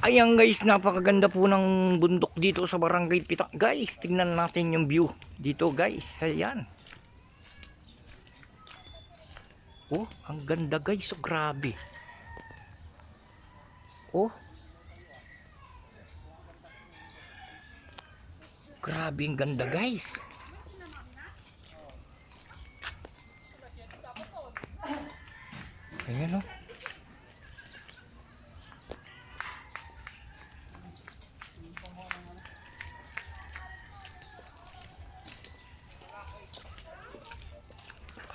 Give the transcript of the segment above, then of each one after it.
Ayan guys, napakaganda po ng bundok dito sa Barangay Pitak guys. Tingnan natin yung view dito guys. Ayan. Oh, ang ganda guys. So grabe. Oh. Grabe ang ganda guys. Ayan oh.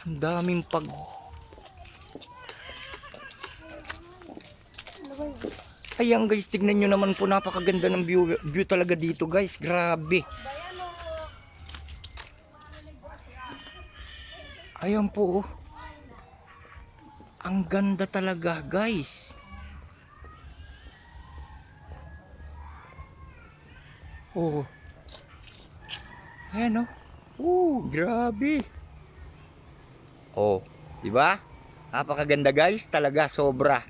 Ang daming Ayan guys, tignan nyo naman po, napakaganda ng view talaga dito guys. Grabe. Ayan po oh. Ang ganda talaga guys. Oh. Ayan oh. Grabe. Oh, di ba? Napakaganda guys, talaga sobra.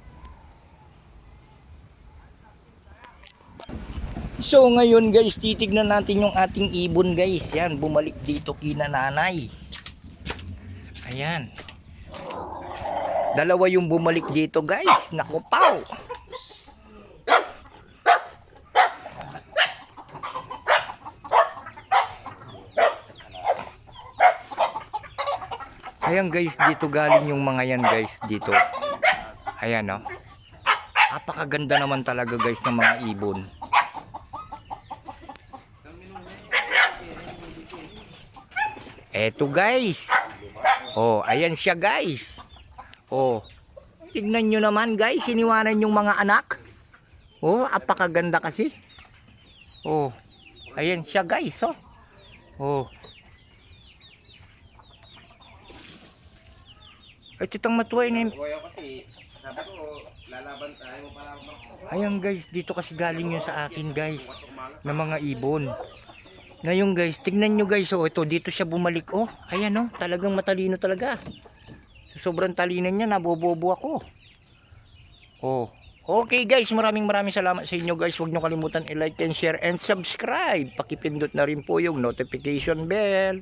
So ngayon guys, titignan natin yung ating ibon guys. Yan, bumalik dito kina nanay. Ayan. Dalawa yung bumalik dito guys. Naku paw. Ayan guys, dito galing yung mga yan guys dito. Ayan oh. Napakaganda naman talaga guys ng mga ibon. Eto guys. Oh, ayan siya guys. Oh. Tignan nyo naman guys, iniwanan yung mga anak. Oh, napakaganda kasi. Oh. Ayan siya guys, oh. Oh. Ay, titang matuway na yun. Ayan guys, dito kasi galing yun sa akin guys. Na mga ibon. Ngayon guys, tignan nyo guys. Oh, ito, dito siya bumalik. Oh, ayan oh, talagang matalino talaga. Sa sobrang talino niya, nabobobo ako. Oh, okay guys, maraming salamat sa inyo guys. Huwag nyo kalimutan i-like and share and subscribe. Pakipindot na rin po yung notification bell.